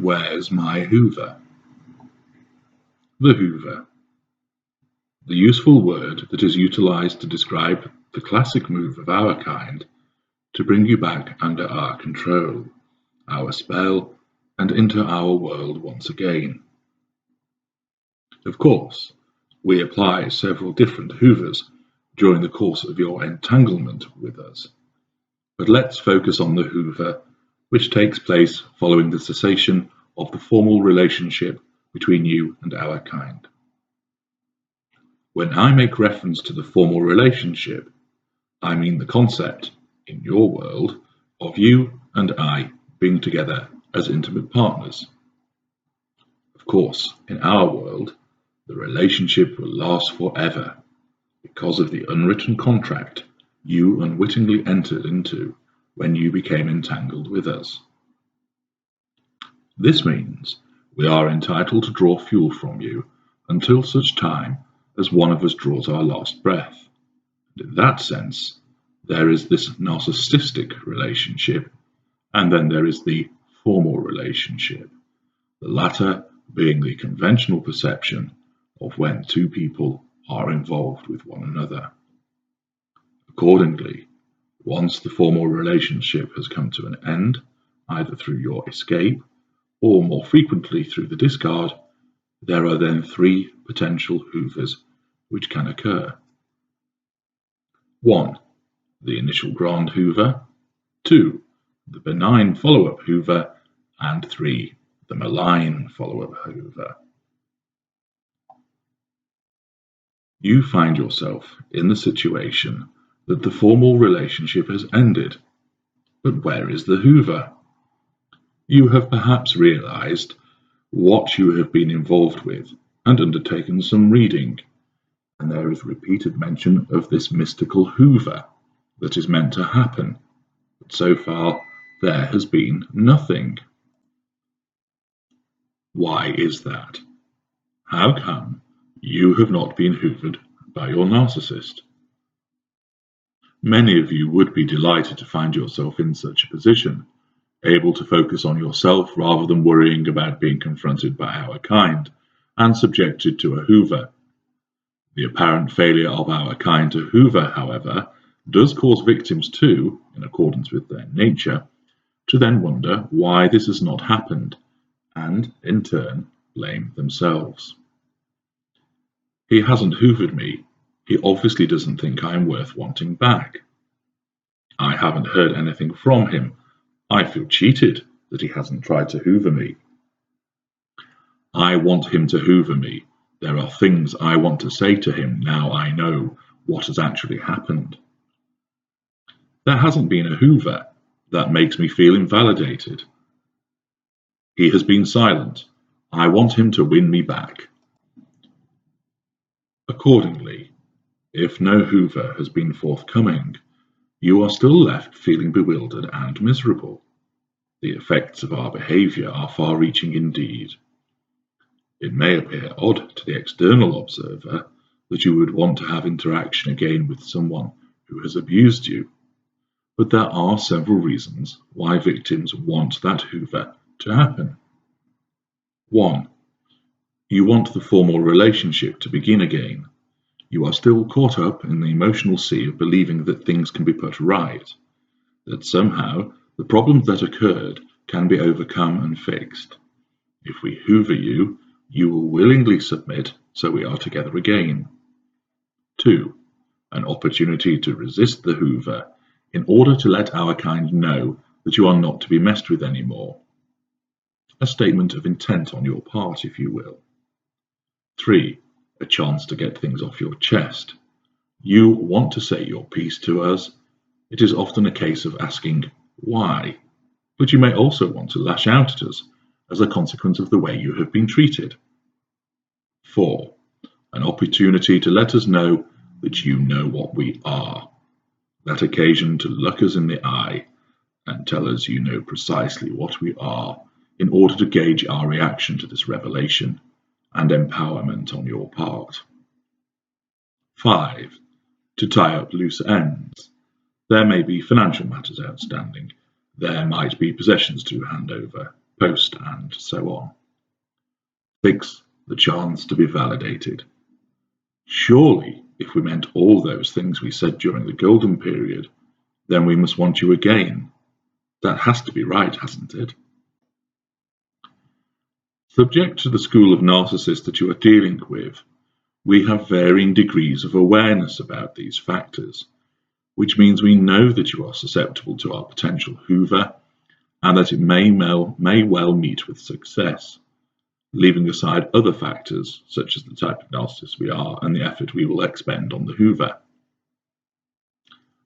Where's my Hoover? The Hoover. The useful word that is utilized to describe the classic move of our kind to bring you back under our control, our spell, and into our world once again. Of course, we apply several different Hoovers during the course of your entanglement with us, but let's focus on the Hoover which takes place following the cessation of the formal relationship between you and our kind. When I make reference to the formal relationship, I mean the concept, in your world, of you and I being together as intimate partners. Of course, in our world, the relationship will last forever because of the unwritten contract you unwittingly entered into when you became entangled with us. This means we are entitled to draw fuel from you until such time as one of us draws our last breath. And in that sense, there is this narcissistic relationship, and then there is the formal relationship, the latter being the conventional perception of when two people are involved with one another. Accordingly, once the formal relationship has come to an end, either through your escape or more frequently through the discard, there are then three potential Hoovers which can occur. 1. The initial grand Hoover. 2. The benign follow-up Hoover. And 3. The malign follow-up Hoover. You find yourself in the situation that the formal relationship has ended. But where is the Hoover? You have perhaps realized what you have been involved with and undertaken some reading, and there is repeated mention of this mystical Hoover that is meant to happen, but so far there has been nothing. Why is that? How come you have not been hoovered by your narcissist? Many of you would be delighted to find yourself in such a position, able to focus on yourself rather than worrying about being confronted by our kind and subjected to a Hoover. The apparent failure of our kind to Hoover, however, does cause victims to, in accordance with their nature, to then wonder why this has not happened, and, in turn, blame themselves. He hasn't hoovered me. He obviously doesn't think I am worth wanting back. I haven't heard anything from him. I feel cheated that he hasn't tried to hoover me. I want him to hoover me. There are things I want to say to him now I know what has actually happened. There hasn't been a Hoover. That makes me feel invalidated. He has been silent. I want him to win me back. Accordingly, if no Hoover has been forthcoming, you are still left feeling bewildered and miserable. The effects of our behavior are far-reaching indeed. It may appear odd to the external observer that you would want to have interaction again with someone who has abused you, but there are several reasons why victims want that Hoover to happen. 1. You want the formal relationship to begin again. You are still caught up in the emotional sea of believing that things can be put right, that somehow the problems that occurred can be overcome and fixed. If we Hoover you, you will willingly submit so we are together again. 2. An opportunity to resist the Hoover in order to let our kind know that you are not to be messed with anymore. A statement of intent on your part, if you will. 3. A chance to get things off your chest. You want to say your piece to us. It is often a case of asking why, but you may also want to lash out at us as a consequence of the way you have been treated. 4. An opportunity to let us know that you know what we are. That occasion to look us in the eye and tell us you know precisely what we are in order to gauge our reaction to this revelation and empowerment on your part. 5. To tie up loose ends. There may be financial matters outstanding. There might be possessions to hand over. post, and so on. 6. The chance to be validated. Surely, if we meant all those things we said during the golden period, then we must want you again. That has to be right, hasn't it? Subject to the school of narcissists that you are dealing with, we have varying degrees of awareness about these factors, which means we know that you are susceptible to our potential Hoover and that it may well meet with success, leaving aside other factors such as the type of narcissist we are and the effort we will expend on the Hoover.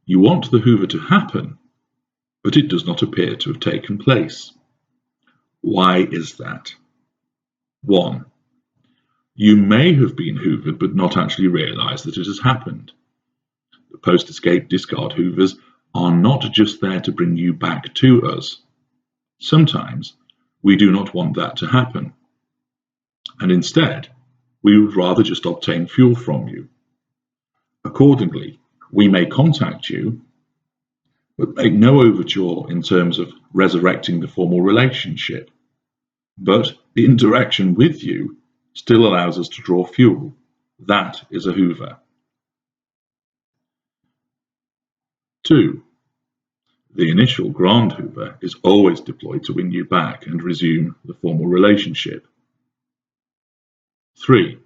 You want the Hoover to happen, but it does not appear to have taken place. Why is that? 1. You may have been hoovered but not actually realize that it has happened. The post-escape discard hoovers are not just there to bring you back to us. Sometimes we do not want that to happen, and instead we would rather just obtain fuel from you. Accordingly, we may contact you, but make no overture in terms of resurrecting the formal relationship. But the interaction with you still allows us to draw fuel. That is a Hoover. 2. The initial Grand Hoover is always deployed to win you back and resume the formal relationship. 3.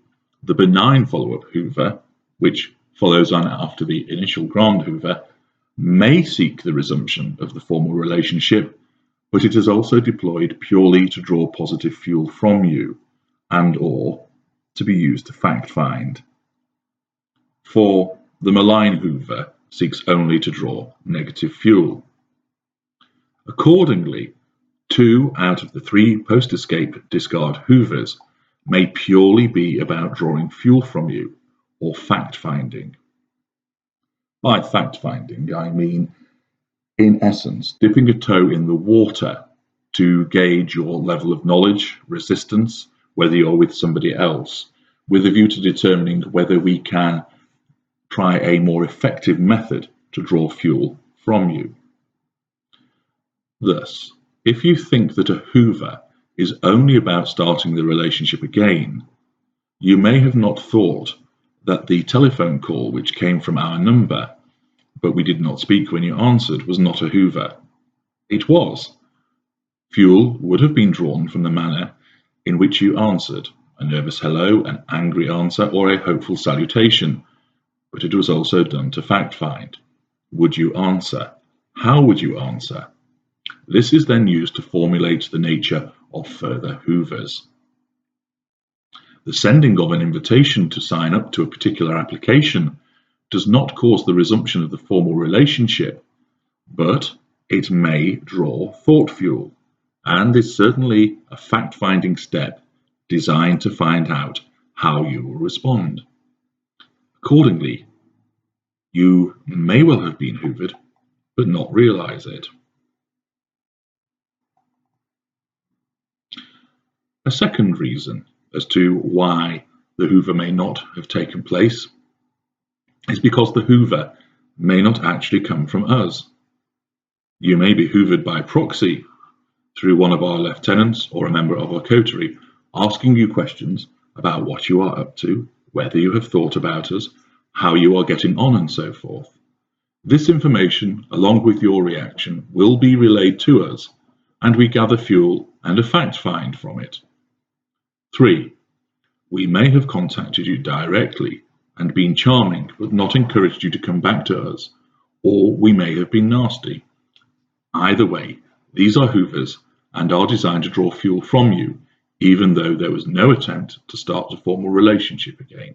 The benign follow-up Hoover, which follows on after the initial Grand Hoover, may seek the resumption of the formal relationship, but it is also deployed purely to draw positive fuel from you and/or to be used to fact-find. 4. The malign Hoover seeks only to draw negative fuel. Accordingly, 2 out of the 3 post-escape discard Hoovers may purely be about drawing fuel from you or fact-finding. By fact-finding, I mean, in essence, dipping a toe in the water to gauge your level of knowledge, resistance, whether you're with somebody else, with a view to determining whether we can try a more effective method to draw fuel from you. Thus, if you think that a Hoover is only about starting the relationship again, you may have not thought that the telephone call which came from our number, but we did not speak when you answered, was not a Hoover. It was. Fuel would have been drawn from the manner in which you answered, a nervous hello, an angry answer, or a hopeful salutation, but it was also done to fact-find. Would you answer? How would you answer? This is then used to formulate the nature of further Hoovers. The sending of an invitation to sign up to a particular application does not cause the resumption of the formal relationship, but it may draw thought fuel, and is certainly a fact-finding step designed to find out how you will respond. Accordingly, you may well have been hoovered, but not realize it. A second reason as to why the Hoover may not have taken place is because the Hoover may not actually come from us. You may be hoovered by proxy through one of our lieutenants or a member of our coterie, asking you questions about what you are up to, whether you have thought about us, how you are getting on, and so forth. This information, along with your reaction, will be relayed to us, and we gather fuel and a fact find from it. 3. We may have contacted you directly and been charming, but not encouraged you to come back to us, or we may have been nasty. Either way, these are Hoovers and are designed to draw fuel from you, even though there was no attempt to start a formal relationship again.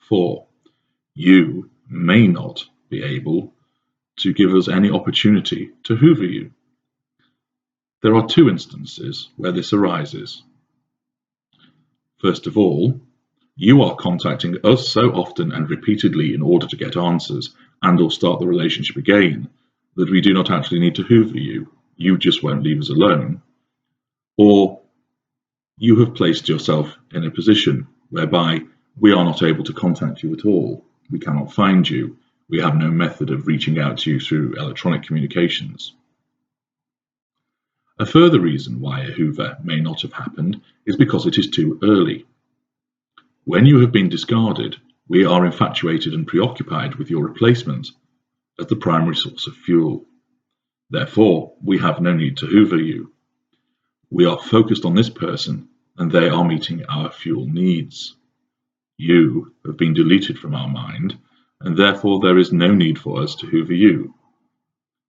4. You may not be able to give us any opportunity to Hoover you. There are 2 instances where this arises. First of all, you are contacting us so often and repeatedly in order to get answers and/or start the relationship again that we do not actually need to Hoover you. You just won't leave us alone. Or you have placed yourself in a position whereby we are not able to contact you at all. We cannot find you. We have no method of reaching out to you through electronic communications. A further reason why a Hoover may not have happened is because it is too early. When you have been discarded, we are infatuated and preoccupied with your replacement as the primary source of fuel. Therefore, we have no need to Hoover you. We are focused on this person, and they are meeting our fuel needs. You have been deleted from our mind, and therefore there is no need for us to Hoover you.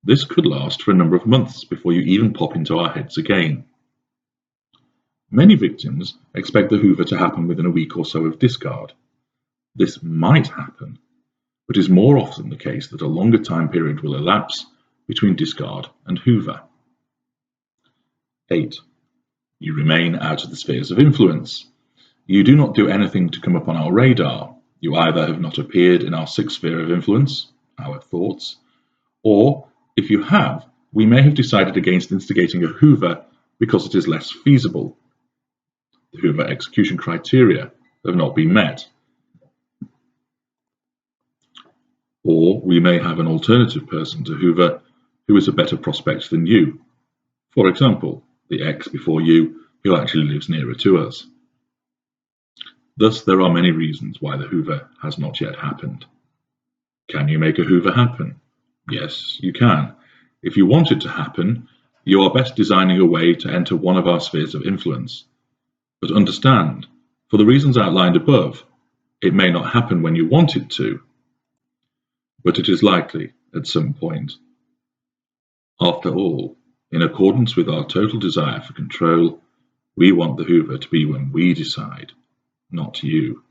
This could last for a number of months before you even pop into our heads again. Many victims expect the Hoover to happen within a week or so of discard. This might happen, but is more often the case that a longer time period will elapse between discard and Hoover. 8. You remain out of the spheres of influence. You do not do anything to come up on our radar. You either have not appeared in our sixth sphere of influence, our thoughts, or, if you have, we may have decided against instigating a Hoover because it is less feasible. The Hoover execution criteria have not been met. Or we may have an alternative person to Hoover who is a better prospect than you. For example, the ex before you who actually lives nearer to us. Thus, there are many reasons why the Hoover has not yet happened. Can you make a Hoover happen? Yes, you can. If you want it to happen, you are best designing a way to enter one of our spheres of influence. But understand, for the reasons outlined above, it may not happen when you want it to, but it is likely at some point. After all, in accordance with our total desire for control, we want the Hoover to be when we decide, not you.